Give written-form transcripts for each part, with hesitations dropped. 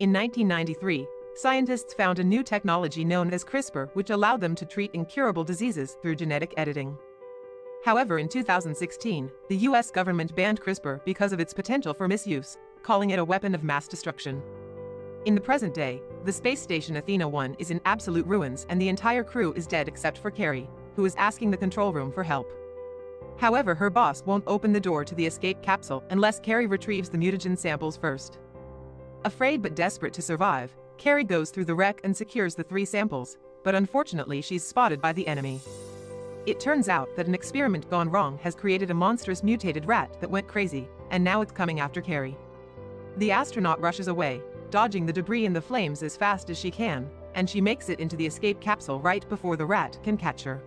In 1993, scientists found a new technology known as CRISPR, which allowed them to treat incurable diseases through genetic editing. However, in 2016, the US government banned CRISPR because of its potential for misuse, calling it a weapon of mass destruction. In the present day, the space station Athena 1 is in absolute ruins and the entire crew is dead except for Carrie, who is asking the control room for help. However, her boss won't open the door to the escape capsule unless Carrie retrieves the mutagen samples first. Afraid but desperate to survive, Carrie goes through the wreck and secures the 3 samples, but unfortunately she's spotted by the enemy. It turns out that an experiment gone wrong has created a monstrous mutated rat that went crazy, and now it's coming after Carrie. The astronaut rushes away, dodging the debris and the flames as fast as she can, and she makes it into the escape capsule right before the rat can catch her.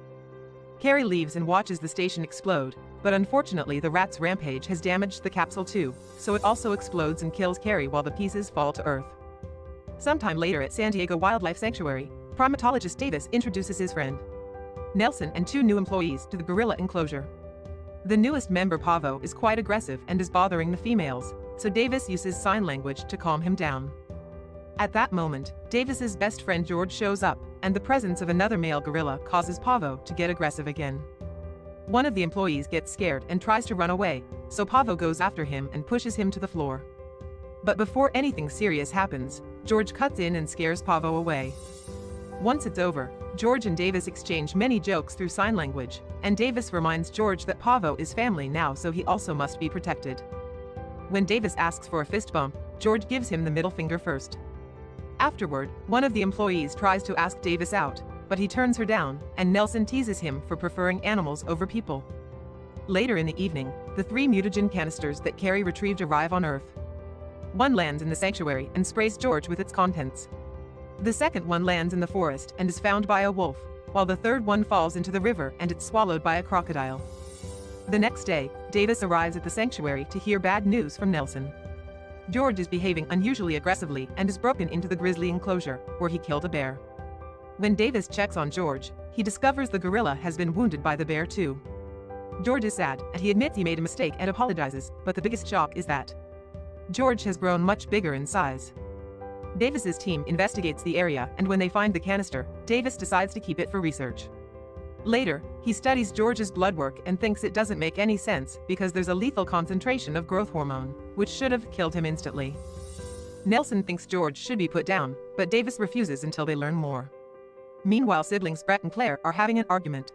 Carrie leaves and watches the station explode, but unfortunately the rat's rampage has damaged the capsule too, so it also explodes and kills Carrie while the pieces fall to Earth. Sometime later at San Diego Wildlife Sanctuary, primatologist Davis introduces his friend Nelson and 2 new employees to the gorilla enclosure. The newest member, Pavo, is quite aggressive and is bothering the females, so Davis uses sign language to calm him down. At that moment, Davis's best friend George shows up, and the presence of another male gorilla causes Pavo to get aggressive again. One of the employees gets scared and tries to run away, so Pavo goes after him and pushes him to the floor. But before anything serious happens, George cuts in and scares Pavo away. Once it's over, George and Davis exchange many jokes through sign language, and Davis reminds George that Pavo is family now, so he also must be protected. When Davis asks for a fist bump, George gives him the middle finger first. Afterward, one of the employees tries to ask Davis out, but he turns her down, and Nelson teases him for preferring animals over people. Later in the evening, the 3 mutagen canisters that Carrie retrieved arrive on Earth. One lands in the sanctuary and sprays George with its contents. The second one lands in the forest and is found by a wolf, while the third one falls into the river and it's swallowed by a crocodile. The next day, Davis arrives at the sanctuary to hear bad news from Nelson. George is behaving unusually aggressively and is broken into the grizzly enclosure, where he killed a bear. When Davis checks on George, he discovers the gorilla has been wounded by the bear too. George is sad, and he admits he made a mistake and apologizes, but the biggest shock is that George has grown much bigger in size. Davis's team investigates the area, and when they find the canister, Davis decides to keep it for research. Later, he studies George's blood work and thinks it doesn't make any sense because there's a lethal concentration of growth hormone, which should have killed him instantly. Nelson thinks George should be put down, but Davis refuses until they learn more. Meanwhile, siblings Brett and Claire are having an argument.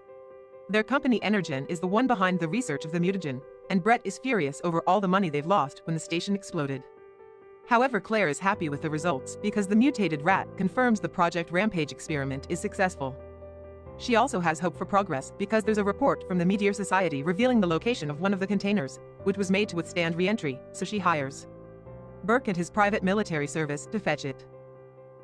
Their company Energen is the one behind the research of the mutagen, and Brett is furious over all the money they've lost when the station exploded. However, Claire is happy with the results because the mutated rat confirms the Project Rampage experiment is successful. She also has hope for progress because there's a report from the Meteor Society revealing the location of one of the containers, which was made to withstand re-entry, so she hires Burke and his private military service to fetch it.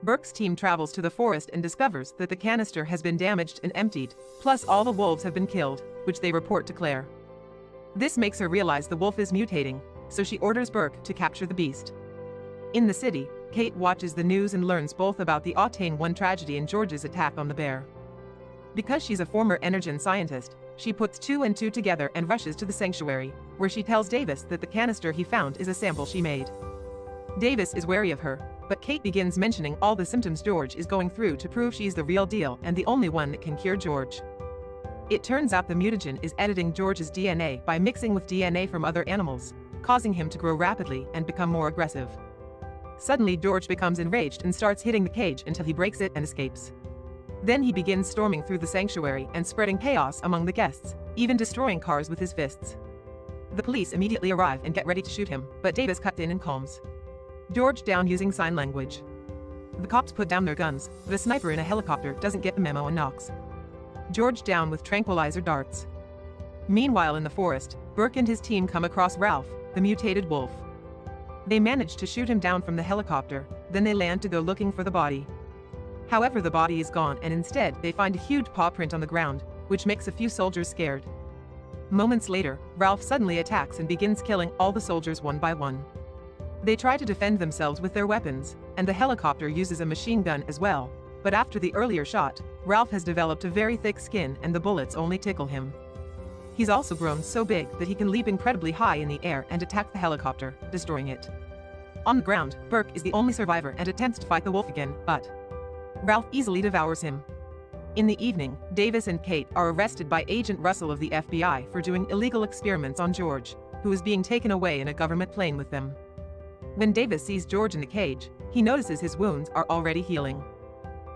Burke's team travels to the forest and discovers that the canister has been damaged and emptied, plus all the wolves have been killed, which they report to Claire. This makes her realize the wolf is mutating, so she orders Burke to capture the beast. In the city, Kate watches the news and learns both about the Octane 1 tragedy and George's attack on the bear. Because she's a former Energen scientist, she puts 2 and 2 together and rushes to the sanctuary, where she tells Davis that the canister he found is a sample she made. Davis is wary of her, but Kate begins mentioning all the symptoms George is going through to prove she's the real deal and the only one that can cure George. It turns out the mutagen is editing George's DNA by mixing with DNA from other animals, causing him to grow rapidly and become more aggressive. Suddenly, George becomes enraged and starts hitting the cage until he breaks it and escapes. Then he begins storming through the sanctuary and spreading chaos among the guests, even destroying cars with his fists. The police immediately arrive and get ready to shoot him, but Davis cuts in and calms George down using sign language. The cops put down their guns, but a sniper in a helicopter doesn't get the memo and knocks George down with tranquilizer darts. Meanwhile in the forest, Burke and his team come across Ralph, the mutated wolf. They manage to shoot him down from the helicopter, then they land to go looking for the body. However, the body is gone and instead they find a huge paw print on the ground, which makes a few soldiers scared. Moments later, Ralph suddenly attacks and begins killing all the soldiers one by one. They try to defend themselves with their weapons, and the helicopter uses a machine gun as well, but after the earlier shot, Ralph has developed a very thick skin and the bullets only tickle him. He's also grown so big that he can leap incredibly high in the air and attack the helicopter, destroying it. On the ground, Burke is the only survivor and attempts to fight the wolf again, but Ralph easily devours him. In the evening, Davis and Kate are arrested by Agent Russell of the FBI for doing illegal experiments on George, who is being taken away in a government plane with them. When Davis sees George in the cage, he notices his wounds are already healing.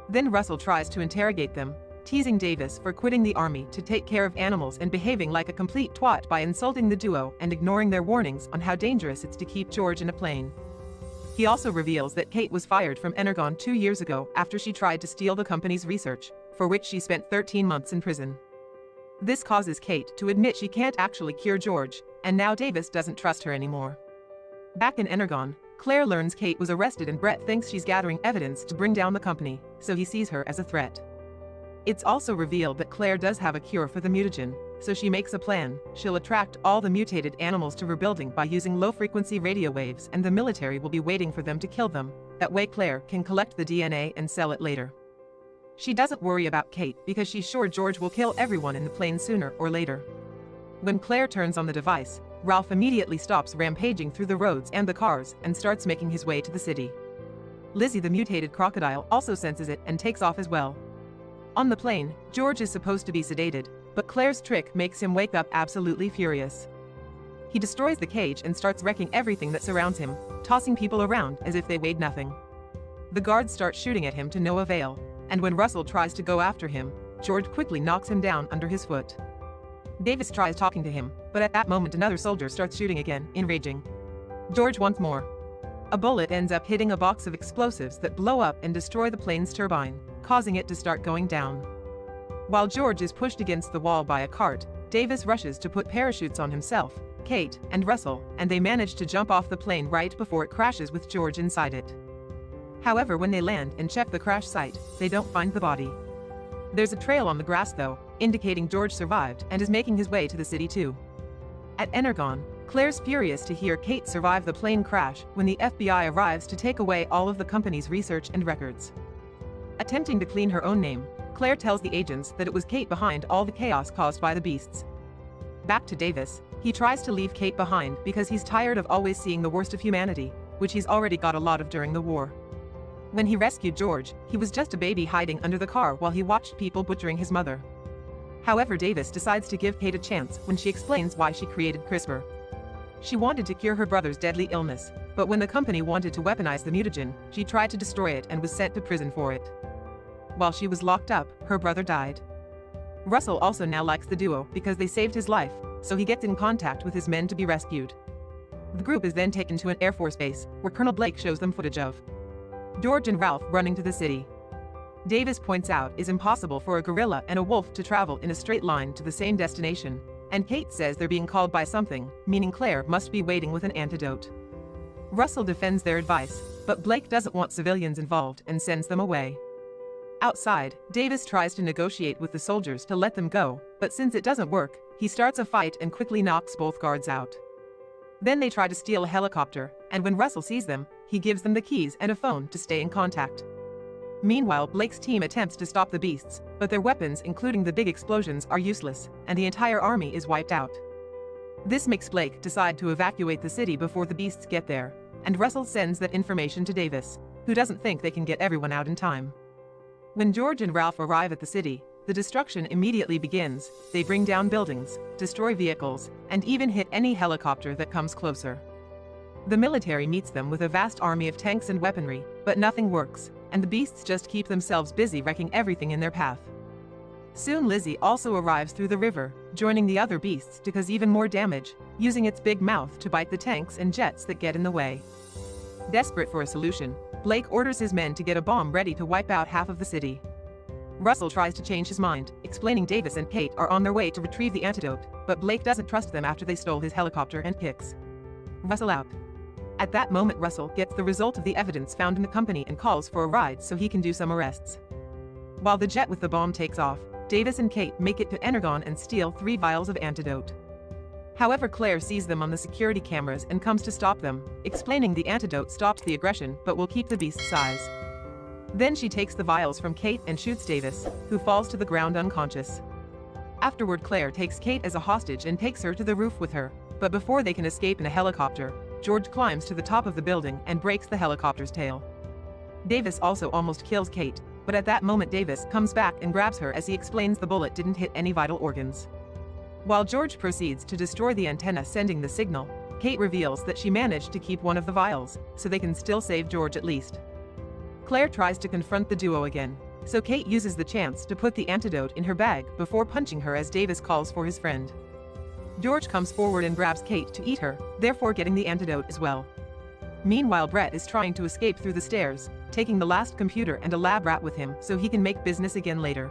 Then Russell tries to interrogate them, teasing Davis for quitting the army to take care of animals and behaving like a complete twat by insulting the duo and ignoring their warnings on how dangerous it's to keep George in a plane. He also reveals that Kate was fired from Energon 2 years ago after she tried to steal the company's research, for which she spent 13 months in prison. This causes Kate to admit she can't actually cure George, and now Davis doesn't trust her anymore. Back in Energon, Claire learns Kate was arrested and Brett thinks she's gathering evidence to bring down the company, so he sees her as a threat. It's also revealed that Claire does have a cure for the mutagen, so she makes a plan. She'll attract all the mutated animals to her building by using low-frequency radio waves, and the military will be waiting for them to kill them. That way Claire can collect the DNA and sell it later. She doesn't worry about Kate because she's sure George will kill everyone in the plane sooner or later. When Claire turns on the device, Ralph immediately stops rampaging through the roads and the cars and starts making his way to the city. Lizzie the mutated crocodile also senses it and takes off as well. On the plane, George is supposed to be sedated, but Claire's trick makes him wake up absolutely furious. He destroys the cage and starts wrecking everything that surrounds him, tossing people around as if they weighed nothing. The guards start shooting at him to no avail, and when Russell tries to go after him, George quickly knocks him down under his foot. Davis tries talking to him, but at that moment another soldier starts shooting again, enraging. George wants more. A bullet ends up hitting a box of explosives that blow up and destroy the plane's turbine, causing it to start going down. While George is pushed against the wall by a cart, Davis rushes to put parachutes on himself, Kate, and Russell, and they manage to jump off the plane right before it crashes with George inside it. However, when they land and check the crash site, they don't find the body. There's a trail on the grass though, indicating George survived and is making his way to the city too. At Energon, Claire's furious to hear Kate survive the plane crash when the FBI arrives to take away all of the company's research and records. Attempting to clean her own name, Claire tells the agents that it was Kate behind all the chaos caused by the beasts. Back to Davis, he tries to leave Kate behind because he's tired of always seeing the worst of humanity, which he's already got a lot of during the war. When he rescued George, he was just a baby hiding under the car while he watched people butchering his mother. However, Davis decides to give Kate a chance when she explains why she created CRISPR. She wanted to cure her brother's deadly illness, but when the company wanted to weaponize the mutagen, she tried to destroy it and was sent to prison for it. While she was locked up, her brother died. Russell also now likes the duo because they saved his life, so he gets in contact with his men to be rescued. The group is then taken to an Air Force base, where Colonel Blake shows them footage of George and Ralph running to the city. Davis points out it's impossible for a gorilla and a wolf to travel in a straight line to the same destination, and Kate says they're being called by something, meaning Claire must be waiting with an antidote. Russell defends their advice, but Blake doesn't want civilians involved and sends them away. Outside, Davis tries to negotiate with the soldiers to let them go, but since it doesn't work, he starts a fight and quickly knocks both guards out. Then they try to steal a helicopter, and when Russell sees them, he gives them the keys and a phone to stay in contact. Meanwhile, Blake's team attempts to stop the beasts, but their weapons, including the big explosions, are useless, and the entire army is wiped out. This makes Blake decide to evacuate the city before the beasts get there, and Russell sends that information to Davis, who doesn't think they can get everyone out in time. When George and Ralph arrive at the city, the destruction immediately begins. They bring down buildings, destroy vehicles, and even hit any helicopter that comes closer. The military meets them with a vast army of tanks and weaponry, but nothing works, and the beasts just keep themselves busy wrecking everything in their path. Soon Lizzie also arrives through the river, joining the other beasts to cause even more damage, using its big mouth to bite the tanks and jets that get in the way. Desperate for a solution, Blake orders his men to get a bomb ready to wipe out half of the city. Russell tries to change his mind, explaining Davis and Kate are on their way to retrieve the antidote, but Blake doesn't trust them after they stole his helicopter and kicks Russell out. At that moment, Russell gets the result of the evidence found in the company and calls for a ride so he can do some arrests. While the jet with the bomb takes off, Davis and Kate make it to Energon and steal 3 vials of antidote. However, Claire sees them on the security cameras and comes to stop them, explaining the antidote stops the aggression but will keep the beast's size. Then she takes the vials from Kate and shoots Davis, who falls to the ground unconscious. Afterward, Claire takes Kate as a hostage and takes her to the roof with her, but before they can escape in a helicopter, George climbs to the top of the building and breaks the helicopter's tail. Davis also almost kills Kate, but at that moment Davis comes back and grabs her as he explains the bullet didn't hit any vital organs. While George proceeds to destroy the antenna sending the signal, Kate reveals that she managed to keep one of the vials, so they can still save George at least. Claire tries to confront the duo again, so Kate uses the chance to put the antidote in her bag before punching her as Davis calls for his friend. George comes forward and grabs Kate to eat her, therefore getting the antidote as well. Meanwhile, Brett is trying to escape through the stairs, taking the last computer and a lab rat with him so he can make business again later.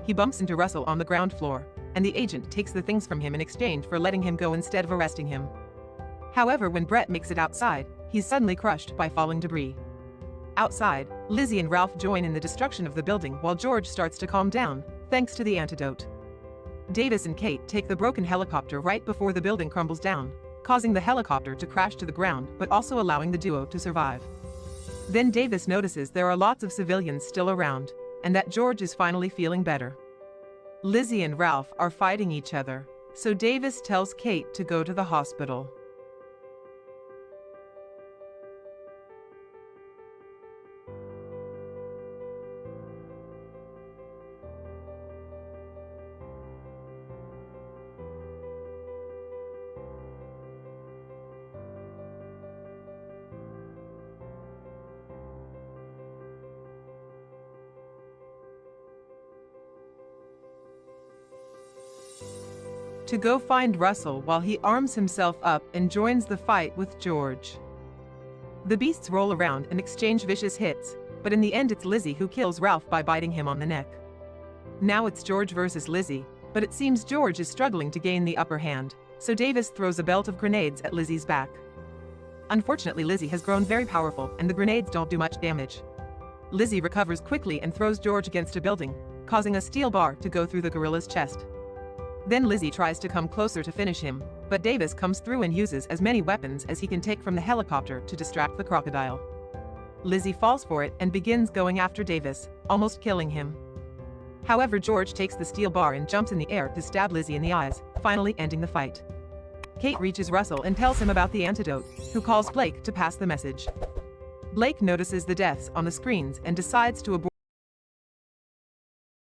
He bumps into Russell on the ground floor, and the agent takes the things from him in exchange for letting him go instead of arresting him. However, when Brett makes it outside, he's suddenly crushed by falling debris. Outside, Lizzie and Ralph join in the destruction of the building while George starts to calm down, thanks to the antidote. Davis and Kate take the broken helicopter right before the building crumbles down, causing the helicopter to crash to the ground but also allowing the duo to survive. Then Davis notices there are lots of civilians still around, and that George is finally feeling better. Lizzie and Ralph are fighting each other, so Davis tells Kate to go to the hospital. To go find Russell while he arms himself up and joins the fight with George. The beasts roll around and exchange vicious hits, but in the end it's Lizzie who kills Ralph by biting him on the neck. Now it's George versus Lizzie, but it seems George is struggling to gain the upper hand, so Davis throws a belt of grenades at Lizzie's back. Unfortunately, Lizzie has grown very powerful and the grenades don't do much damage. Lizzie recovers quickly and throws George against a building, causing a steel bar to go through the gorilla's chest. Then Lizzie tries to come closer to finish him, but Davis comes through and uses as many weapons as he can take from the helicopter to distract the crocodile. Lizzie falls for it and begins going after Davis, almost killing him. However, George takes the steel bar and jumps in the air to stab Lizzie in the eyes, finally ending the fight. Kate reaches Russell and tells him about the antidote, who calls Blake to pass the message. Blake notices the deaths on the screens and decides to abort